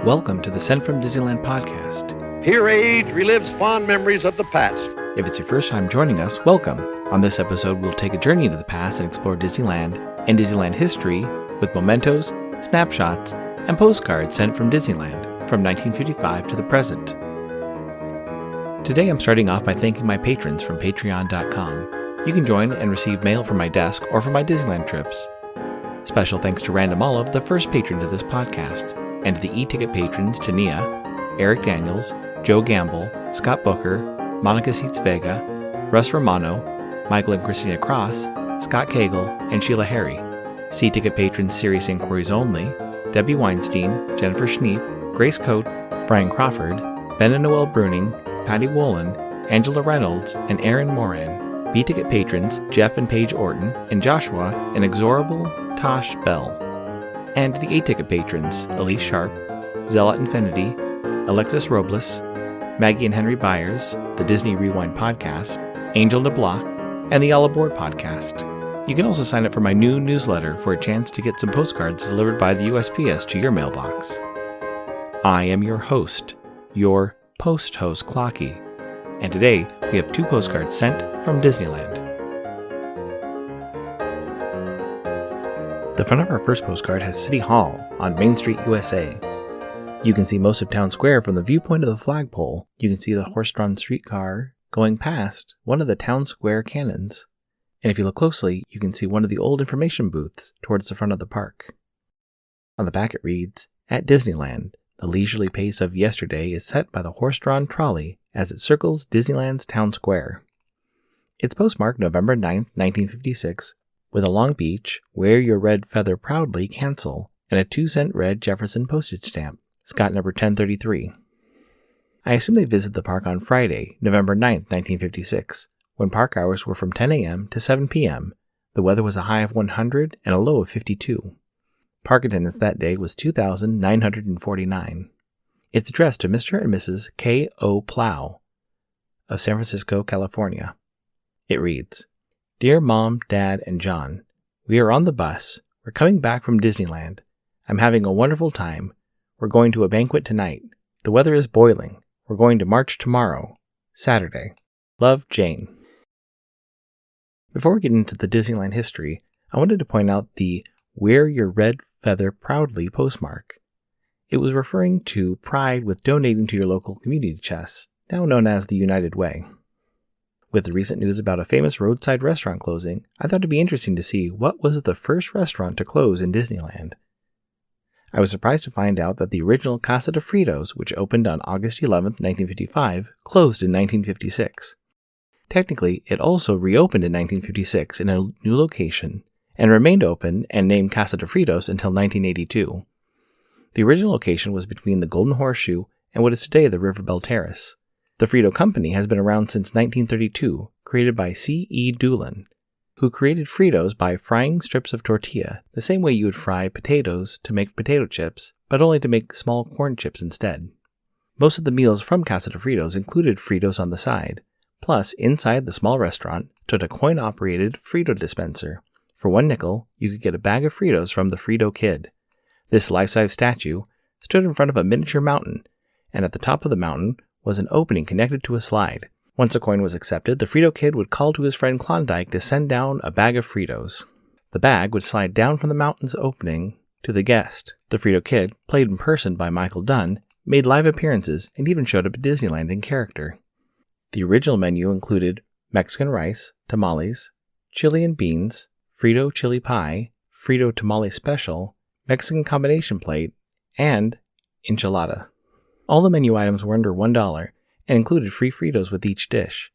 Welcome to the Sent from Disneyland podcast. Here age relives fond memories of the past. If it's your first time joining us, welcome. On this episode, we'll take a journey into the past and explore Disneyland and Disneyland history with mementos, snapshots, and postcards sent from Disneyland from 1955 to the present. Today, I'm starting off by thanking my patrons from patreon.com. You can join and receive mail from my desk or from my Disneyland trips. Special thanks to Random Olive, the first patron to this podcast, and to the e-ticket patrons Tania, Eric Daniels, Joe Gamble, Scott Booker, Monica Seitz Vega, Russ Romano, Michael and Christina Cross, Scott Cagle, and Sheila Harry. C-ticket patrons Serious Inquiries Only, Debbie Weinstein, Jennifer Schneep, Grace Coate, Brian Crawford, Ben and Noel Bruning, Patty Wolin, Angela Reynolds, and Aaron Moran. B-ticket patrons Jeff and Paige Orton, and Joshua, and Inexorable Tosh Bell. And the A-ticket patrons, Elise Sharp, Zealot Infinity, Alexis Robles, Maggie and Henry Byers, the Disney Rewind podcast, Angel DeBlock, and the All Aboard podcast. You can also sign up for my new newsletter for a chance to get some postcards delivered by the USPS to your mailbox. I am your host, your post-host Clocky, and today we have 2 postcards sent from Disneyland. The front of our first postcard has City Hall on Main Street, USA. You can see most of Town Square from the viewpoint of the flagpole. You can see the horse-drawn streetcar going past one of the Town Square cannons. And if you look closely, you can see one of the old information booths towards the front of the park. On the back it reads, "At Disneyland, the leisurely pace of yesterday is set by the horse-drawn trolley as it circles Disneyland's Town Square." It's postmarked November 9th, 1956, with a long beach, "Wear your red feather proudly, cancel," and a 2-cent red Jefferson postage stamp, Scott number 1033. I assume they visited the park on Friday, November 9th, 1956, when park hours were from 10 a.m. to 7 p.m. The weather was a high of 100 and a low of 52. Park attendance that day was 2,949. It's addressed to Mr. and Mrs. K. O. Plow of San Francisco, California. It reads, "Dear Mom, Dad, and John, we are on the bus. We're coming back from Disneyland. I'm having a wonderful time. We're going to a banquet tonight. The weather is boiling. We're going to march tomorrow, Saturday. Love, Jane." Before we get into the Disneyland history, I wanted to point out the "Wear Your Red Feather Proudly" postmark. It was referring to pride with donating to your local community chest, now known as the United Way. With the recent news about a famous roadside restaurant closing, I thought it'd be interesting to see what was the first restaurant to close in Disneyland. I was surprised to find out that the original Casa de Fritos, which opened on August 11, 1955, closed in 1956. Technically, it also reopened in 1956 in a new location, and remained open and named Casa de Fritos until 1982. The original location was between the Golden Horseshoe and what is today the River Bell Terrace. The Frito Company has been around since 1932, created by C. E. Doolin, who created Fritos by frying strips of tortilla, the same way you would fry potatoes to make potato chips, but only to make small corn chips instead. Most of the meals from Casa de Fritos included Fritos on the side, plus inside the small restaurant stood a coin-operated Frito dispenser. For 1 nickel, you could get a bag of Fritos from the Frito Kid. This life-size statue stood in front of a miniature mountain, and at the top of the mountain was an opening connected to a slide. Once a coin was accepted, the Frito Kid would call to his friend Klondike to send down a bag of Fritos. The bag would slide down from the mountain's opening to the guest. The Frito Kid, played in person by Michael Dunn, made live appearances and even showed up at Disneyland in character. The original menu included Mexican rice, tamales, chili and beans, Frito chili pie, Frito tamale special, Mexican combination plate, and enchilada. All the menu items were under $1 and included free Fritos with each dish.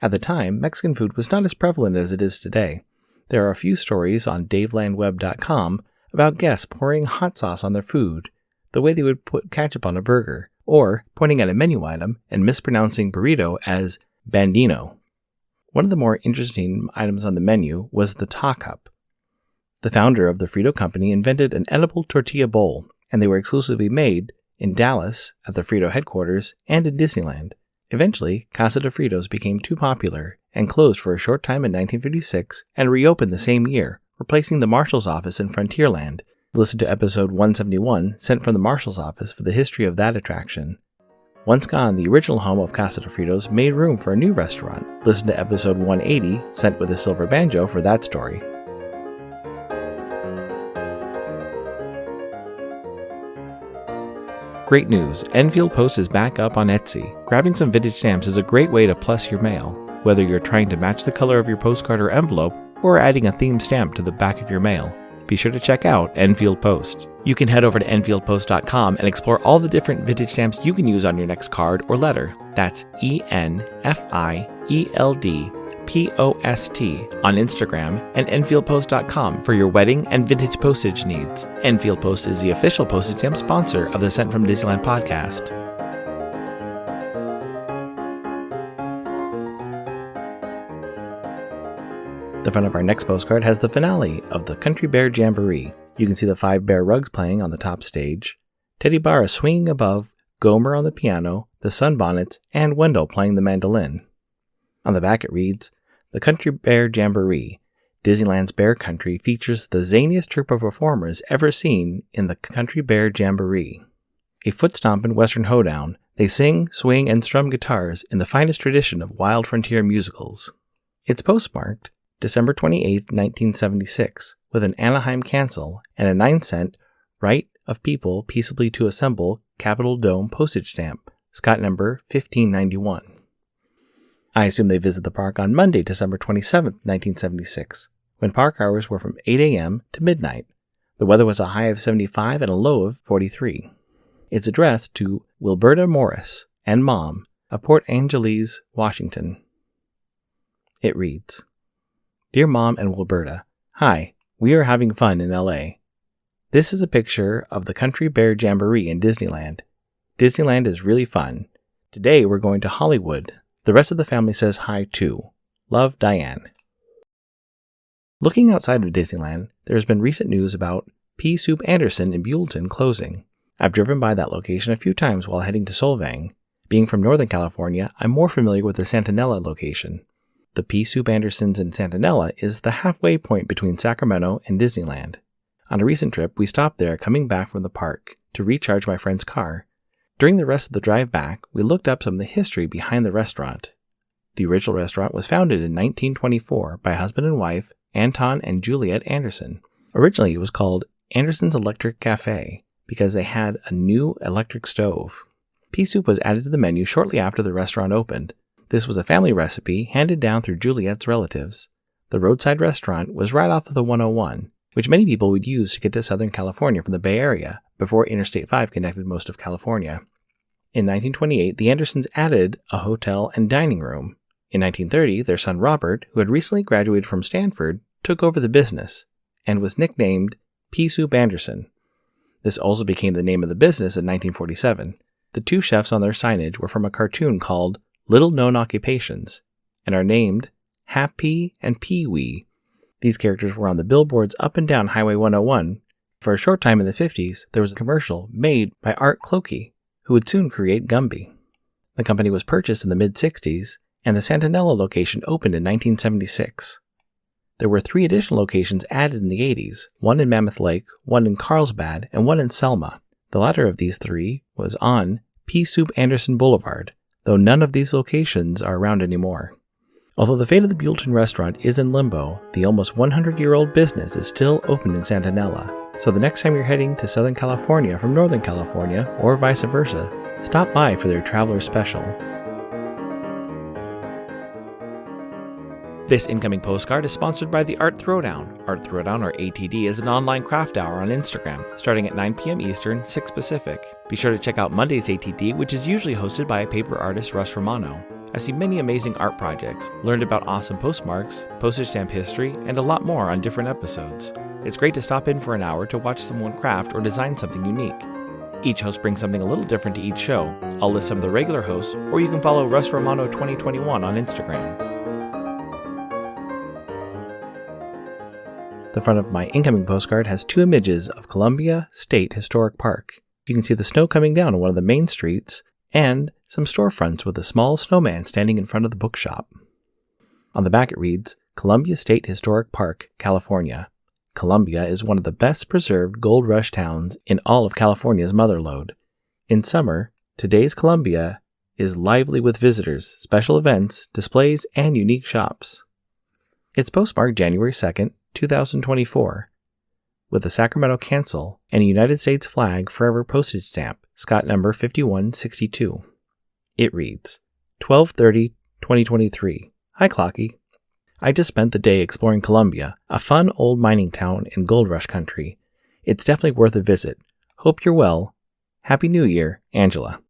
At the time, Mexican food was not as prevalent as it is today. There are a few stories on DaveLandWeb.com about guests pouring hot sauce on their food, the way they would put ketchup on a burger, or pointing at a menu item and mispronouncing burrito as bandino. One of the more interesting items on the menu was the Ta Cup. The founder of the Frito Company invented an edible tortilla bowl, and they were exclusively made in Dallas at the Frito headquarters and in Disneyland. Eventually, Casa de Fritos became too popular and closed for a short time in 1956 and reopened the same year, replacing the Marshal's office in Frontierland. Listen to episode 171, sent from the Marshal's office, for the history of that attraction. Once gone, the original home of Casa made room for a new restaurant. Listen to episode 180, sent with a silver banjo, for that story. Great news! Enfield Post is back up on Etsy. Grabbing some vintage stamps is a great way to plus your mail. Whether you're trying to match the color of your postcard or envelope, or adding a themed stamp to the back of your mail, be sure to check out Enfield Post. You can head over to EnfieldPost.com and explore all the different vintage stamps you can use on your next card or letter. That's ENFIELDPOST on Instagram, and EnfieldPost.com for your wedding and vintage postage needs. Enfield Post is the official postage stamp sponsor of the Sent from Disneyland podcast. The front of our next postcard has the finale of the Country Bear Jamboree. You can see the 5 bear rugs playing on the top stage, Teddy Barra swinging above, Gomer on the piano, the Sunbonnets, and Wendell playing the mandolin. On the back it reads, "The Country Bear Jamboree. Disneyland's Bear Country features the zaniest troupe of performers ever seen in the Country Bear Jamboree. A foot-stompin' Western hoedown, they sing, swing, and strum guitars in the finest tradition of wild frontier musicals." It's postmarked December 28, 1976, with an Anaheim cancel and a 9-cent Right of People Peaceably to Assemble Capitol Dome postage stamp, Scott number 1591. I assume they visit the park on Monday, December 27, 1976, when park hours were from 8 a.m. to midnight. The weather was a high of 75 and a low of 43. It's addressed to Wilberta Morris and Mom of Port Angeles, Washington. It reads, "Dear Mom and Wilberta, hi, we are having fun in LA. This is a picture of the Country Bear Jamboree in Disneyland. Disneyland is really fun. Today we're going to Hollywood. The rest of the family says hi too. Love, Diane." Looking outside of Disneyland, there has been recent news about Pea Soup Anderson in Buellton closing. I've driven by that location a few times while heading to Solvang. Being from Northern California, I'm more familiar with the Santanella location. The Pea Soup Andersons in Santanella is the halfway point between Sacramento and Disneyland. On a recent trip, we stopped there coming back from the park to recharge my friend's car. During the rest of the drive back, we looked up some of the history behind the restaurant. The original restaurant was founded in 1924 by husband and wife Anton and Juliet Anderson. Originally, it was called Anderson's Electric Cafe because they had a new electric stove. Pea soup was added to the menu shortly after the restaurant opened. This was a family recipe handed down through Juliet's relatives. The roadside restaurant was right off of the 101, which many people would use to get to Southern California from the Bay Area before Interstate 5 connected most of California. In 1928, the Andersons added a hotel and dining room. In 1930, their son Robert, who had recently graduated from Stanford, took over the business and was nicknamed Pea Soup Anderson. This also became the name of the business in 1947. The 2 chefs on their signage were from a cartoon called Little Known Occupations and are named Happy and Pee-wee. These characters were on the billboards up and down Highway 101. For a short time in the 50s, there was a commercial made by Art Clokey, who would soon create Gumby. The company was purchased in the mid-60s, and the Santanella location opened in 1976. There were 3 additional locations added in the 80s, one in Mammoth Lake, one in Carlsbad, and one in Selma. The latter of these 3 was on Pea Soup Anderson Boulevard, though none of these locations are around anymore. Although the fate of the Buellton restaurant is in limbo, the almost 100-year-old business is still open in Santanella, so the next time you're heading to Southern California from Northern California, or vice versa, stop by for their Traveler Special. This incoming postcard is sponsored by the Art Throwdown. Art Throwdown, or ATD, is an online craft hour on Instagram, starting at 9 p.m. Eastern, 6 Pacific. Be sure to check out Monday's ATD, which is usually hosted by paper artist Russ Romano. I've seen many amazing art projects, learned about awesome postmarks, postage stamp history, and a lot more on different episodes. It's great to stop in for an hour to watch someone craft or design something unique. Each host brings something a little different to each show. I'll list some of the regular hosts, or you can follow Russ Romano 2021 on Instagram. The front of my incoming postcard has 2 images of Columbia State Historic Park. You can see the snow coming down on one of the main streets, and some storefronts with a small snowman standing in front of the bookshop. On the back it reads, Columbia State Historic Park, California. Columbia is one of the best preserved gold rush towns in all of California's motherlode. In summer, today's Columbia is lively with visitors, special events, displays, and unique shops. It's postmarked January 2nd, 2024, with a Sacramento cancel and a United States flag forever postage stamp, Scott number 5162. It reads, 12/30/2023. Hi, Clocky. I just spent the day exploring Columbia, a fun old mining town in gold rush country. It's definitely worth a visit. Hope you're well. Happy New Year, Angela.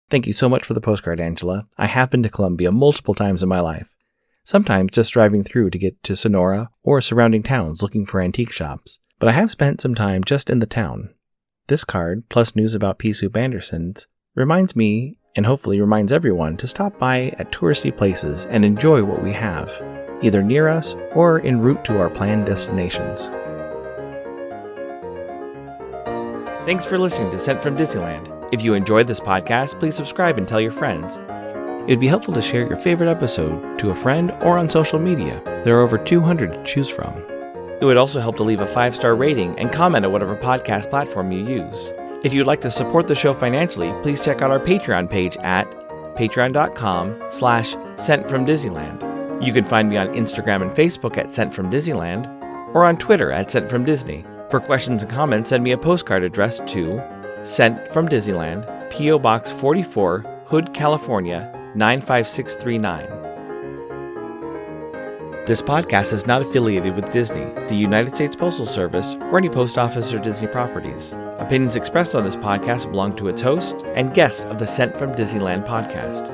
Thank you so much for the postcard, Angela. I have been to Columbia multiple times in my life, sometimes just driving through to get to Sonora or surrounding towns looking for antique shops, but I have spent some time just in the town. This card, plus news about Pea Soup Anderson's, reminds me, and hopefully reminds everyone, to stop by at touristy places and enjoy what we have, either near us or en route to our planned destinations. Thanks for listening to Sent from Disneyland. If you enjoyed this podcast, please subscribe and tell your friends. It would be helpful to share your favorite episode to a friend or on social media. There are over 200 to choose from. It would also help to leave a 5-star rating and comment at whatever podcast platform you use. If you'd like to support the show financially, please check out our Patreon page at patreon.com/SentFromDisneyland. You can find me on Instagram and Facebook at Sent From Disneyland, or on Twitter at Sent From Disney. For questions and comments, send me a postcard addressed to Sent From Disneyland, P.O. Box 44, Hood, California, 95639. This podcast is not affiliated with Disney, the United States Postal Service, or any post office or Disney properties. Opinions expressed on this podcast belong to its host and guests of the Sent from Disneyland podcast.